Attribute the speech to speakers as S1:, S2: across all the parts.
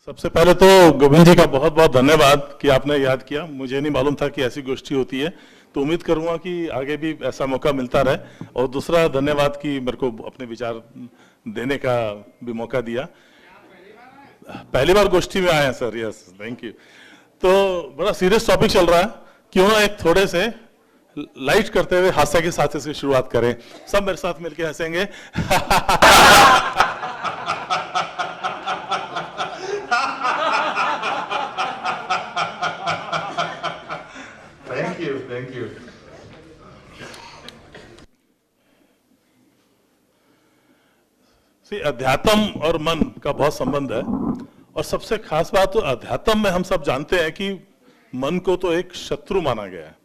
S1: सबसे पहले तो गोविंद जी का बहुत बहुत धन्यवाद कि आपने याद किया। मुझे नहीं मालूम था कि ऐसी गोष्ठी होती है, तो उम्मीद करूंगा कि आगे भी ऐसा मौका मिलता रहे। और दूसरा धन्यवाद कि मेरे को अपने विचार देने का भी मौका दिया। पहली बार गोष्ठी में आए हैं सर। Yes, thank you. तो बड़ा सीरियस टॉपिक चल रहा है, क्यों ना एक थोड़े से लाइट करते हुए हास्य के साथ इसकी शुरुआत करें। सब मेरे साथ मिलकर हंसेंगे। Thank you. अध्यात्म और मन का बहुत संबंध है। और सबसे खास बात तो अध्यात्म में हम सब जानते हैं कि मन को तो एक शत्रु माना गया है।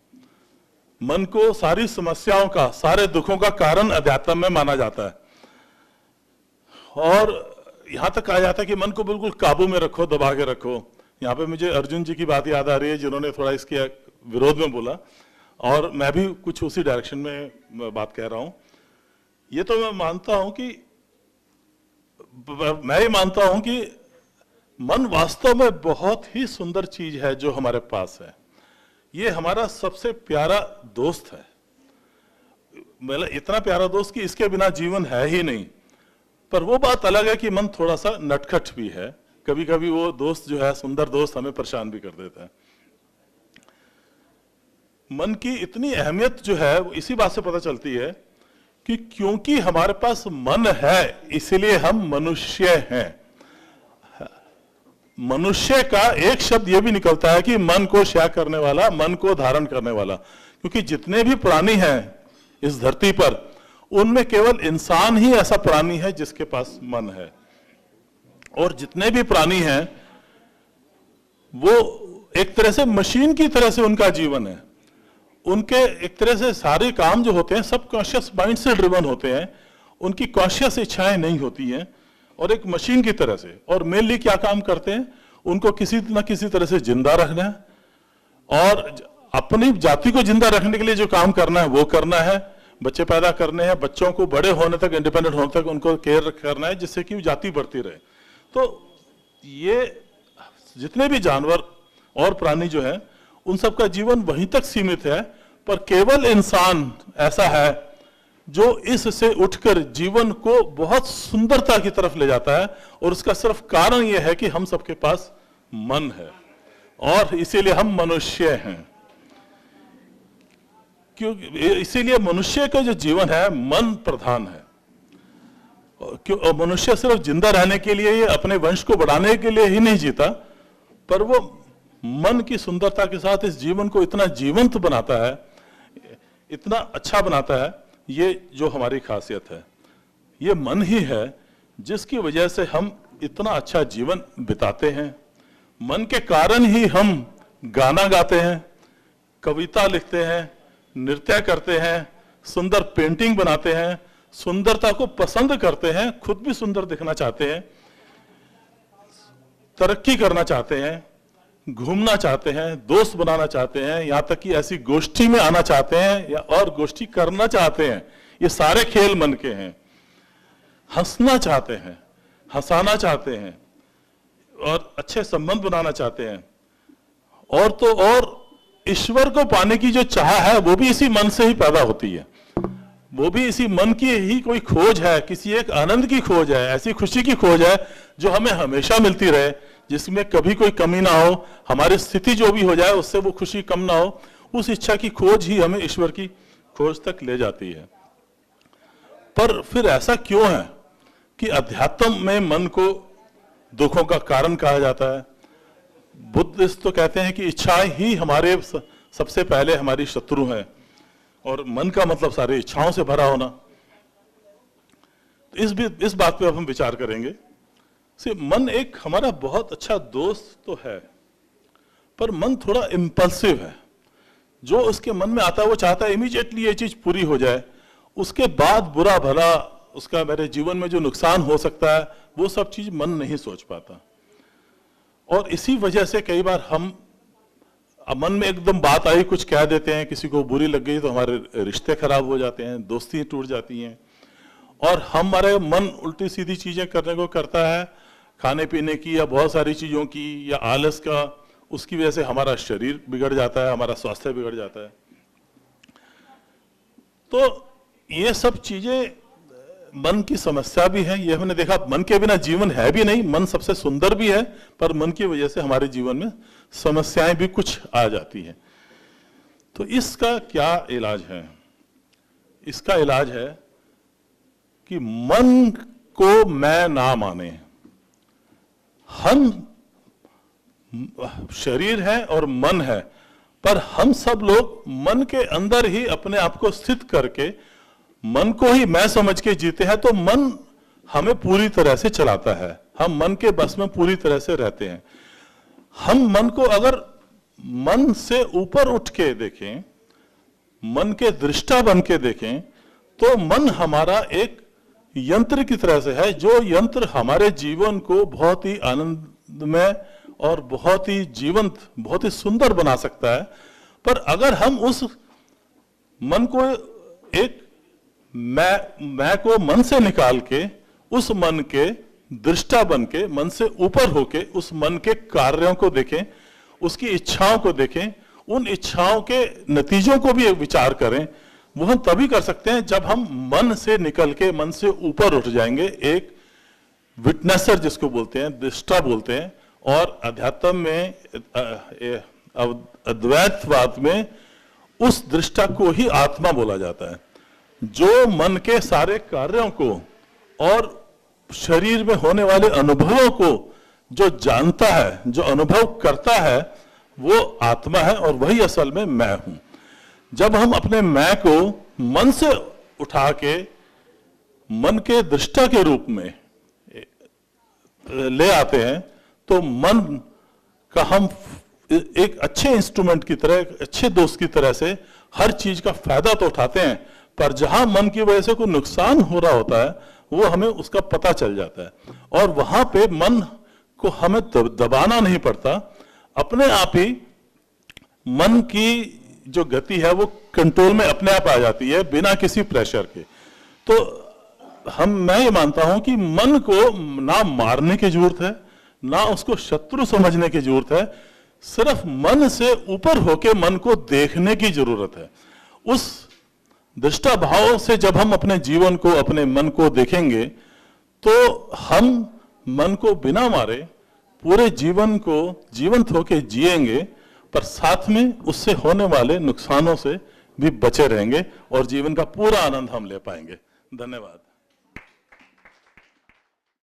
S1: मन को सारी समस्याओं का, सारे दुखों का कारण अध्यात्म में माना जाता है। और यहां तक कहा जाता है कि मन को बिल्कुल काबू में रखो, दबा के रखो। यहां पे मुझे अर्जुन जी की बात याद आ रही है, जिन्होंने थोड़ा इसके विरोध में बोला, और मैं भी कुछ उसी डायरेक्शन में बात कह रहा हूं। ये तो मैं मानता हूं कि मन वास्तव में बहुत ही सुंदर चीज है जो हमारे पास है। ये हमारा सबसे प्यारा दोस्त है। मतलब इतना प्यारा दोस्त कि इसके बिना जीवन है ही नहीं। पर वो बात अलग है कि मन थोड़ा सा नटखट भी है। कभी कभी वो दोस्त जो है, सुंदर दोस्त, हमें परेशान भी कर देता है। मन की इतनी अहमियत जो है वो इसी बात से पता चलती है कि क्योंकि हमारे पास मन है, इसलिए हम मनुष्य हैं। मनुष्य का एक शब्द यह भी निकलता है कि मन को क्षय करने वाला, मन को धारण करने वाला। क्योंकि जितने भी प्राणी हैं इस धरती पर, उनमें केवल इंसान ही ऐसा प्राणी है जिसके पास मन है। और जितने भी प्राणी हैं वो एक तरह से मशीन की तरह से उनका जीवन है। उनके एक तरह से सारे काम जो होते हैं सब कॉन्शियस माइंड से ड्रिवन होते हैं। उनकी कॉन्शियस इच्छाएं नहीं होती हैं, और एक मशीन की तरह से। और मेनली क्या काम करते हैं, उनको किसी न किसी तरह से जिंदा रखना है, और अपनी जाति को जिंदा रखने के लिए जो काम करना है वो करना है। बच्चे पैदा करने हैं, बच्चों को बड़े होने तक, इंडिपेंडेंट होने तक उनको केयर करना है, जिससे कि जाति बढ़ती रहे। तो ये जितने भी जानवर और प्राणी जो है, उन सबका जीवन वहीं तक सीमित है। पर केवल इंसान ऐसा है जो इससे उठकर जीवन को बहुत सुंदरता की तरफ ले जाता है। और उसका सिर्फ कारण यह है कि हम सबके पास मन है, और इसीलिए हम मनुष्य हैं। क्योंकि इसीलिए मनुष्य का जो जीवन है मन प्रधान है। क्यों मनुष्य सिर्फ जिंदा रहने के लिए, अपने वंश को बढ़ाने के लिए ही नहीं जीता, पर वो मन की सुंदरता के साथ इस जीवन को इतना जीवंत बनाता है, इतना अच्छा बनाता है। ये जो हमारी खासियत है, ये मन ही है जिसकी वजह से हम इतना अच्छा जीवन बिताते हैं। मन के कारण ही हम गाना गाते हैं, कविता लिखते हैं, नृत्य करते हैं, सुंदर पेंटिंग बनाते हैं, सुंदरता को पसंद करते हैं, खुद भी सुंदर दिखना चाहते हैं, तरक्की करना चाहते हैं, घूमना चाहते हैं, दोस्त बनाना चाहते हैं, यहां तक कि ऐसी गोष्ठी में आना चाहते हैं या और गोष्ठी करना चाहते हैं। ये सारे खेल मन के हैं। हंसना चाहते हैं, हंसाना चाहते हैं, और अच्छे संबंध बनाना चाहते हैं। और तो और ईश्वर को पाने की जो चाह है वो भी इसी मन से ही पैदा होती है। वो भी इसी मन की ही कोई खोज है, किसी एक आनंद की खोज है, ऐसी खुशी की खोज है जो हमें हमेशा मिलती रहे, जिसमें कभी कोई कमी ना हो। हमारी स्थिति जो भी हो जाए उससे वो खुशी कम ना हो। उस इच्छा की खोज ही हमें ईश्वर की खोज तक ले जाती है। पर फिर ऐसा क्यों है कि अध्यात्म में मन को दुखों का कारण कहा जाता है? बुद्धिस्ट तो कहते हैं कि इच्छाएं ही हमारे सबसे पहले हमारी शत्रु हैं, और मन का मतलब सारी इच्छाओं से भरा होना। तो इस बात पे अब हम विचार करेंगे। मन एक हमारा बहुत अच्छा दोस्त तो है, पर मन थोड़ा इंपल्सिव है। जो उसके मन में आता है वो चाहता है इमीडिएटली ये चीज पूरी हो जाए, उसके बाद बुरा भला उसका मेरे जीवन में जो नुकसान हो सकता है वो सब चीज मन नहीं सोच पाता। और इसी वजह से कई बार हम मन में एकदम बात आई, कुछ कह देते हैं, किसी को बुरी लग गई तो हमारे रिश्ते खराब हो जाते हैं, दोस्ती टूट जाती हैं, और हमारे मन उल्टी सीधी चीजें करने को करता है। खाने पीने की या बहुत सारी चीजों की या आलस का, उसकी वजह से हमारा शरीर बिगड़ जाता है, हमारा स्वास्थ्य बिगड़ जाता है। तो ये सब चीजें मन की समस्या भी है। ये हमने देखा, मन के बिना जीवन है भी नहीं, मन सबसे सुंदर भी है, पर मन की वजह से हमारे जीवन में समस्याएं भी कुछ आ जाती हैं। तो इसका क्या इलाज है? इसका इलाज है कि मन को मैं ना माने। हम शरीर है और मन है, पर हम सब लोग मन के अंदर ही अपने आप को स्थित करके मन को ही मैं समझ के जीते हैं। तो मन हमें पूरी तरह से चलाता है, हम मन के बस में पूरी तरह से रहते हैं। हम मन को अगर मन से ऊपर उठ के देखें, मन के दृष्टा बन के देखें, तो मन हमारा एक यंत्र की तरह से है, जो यंत्र हमारे जीवन को बहुत ही आनंदमय और बहुत ही जीवंत, बहुत ही सुंदर बना सकता है। पर अगर हम उस मन को एक मैं को मन से निकाल के उस मन के दृष्टा बन के, मन से ऊपर होके उस मन के कार्यों को देखें, उसकी इच्छाओं को देखें, उन इच्छाओं के नतीजों को भी विचार करें, वो हम तभी कर सकते हैं जब हम मन से निकल के मन से ऊपर उठ जाएंगे। एक विटनेसर जिसको बोलते हैं, दृष्टा बोलते हैं, और अध्यात्म में, अद्वैतवाद में उस दृष्टा को ही आत्मा बोला जाता है, जो मन के सारे कार्यों को और शरीर में होने वाले अनुभवों को जो जानता है, जो अनुभव करता है, वो आत्मा है, और वही असल में मैं हूं। जब हम अपने मैं को मन से उठा के मन के दृष्टा के रूप में ले आते हैं, तो मन का हम एक अच्छे इंस्ट्रूमेंट की तरह, एक अच्छे दोस्त की तरह से हर चीज का फायदा तो उठाते हैं, पर जहां मन की वजह से कोई नुकसान हो रहा होता है, वो हमें उसका पता चल जाता है, और वहां पे मन को हमें दबाना नहीं पड़ता। अपने आप ही मन की जो गति है वो कंट्रोल में अपने आप आ जाती है, बिना किसी प्रेशर के। तो मैं ये मानता हूं कि मन को ना मारने की जरूरत है, ना उसको शत्रु समझने की जरूरत है, सिर्फ मन से ऊपर होके मन को देखने की जरूरत है। उस दृष्टा भाव से जब हम अपने जीवन को, अपने मन को देखेंगे, तो हम मन को बिना मारे पूरे जीवन को जीवंत होके जिएंगे, पर साथ में उससे होने वाले नुकसानों से भी बचे रहेंगे, और जीवन का पूरा आनंद हम ले पाएंगे। धन्यवाद।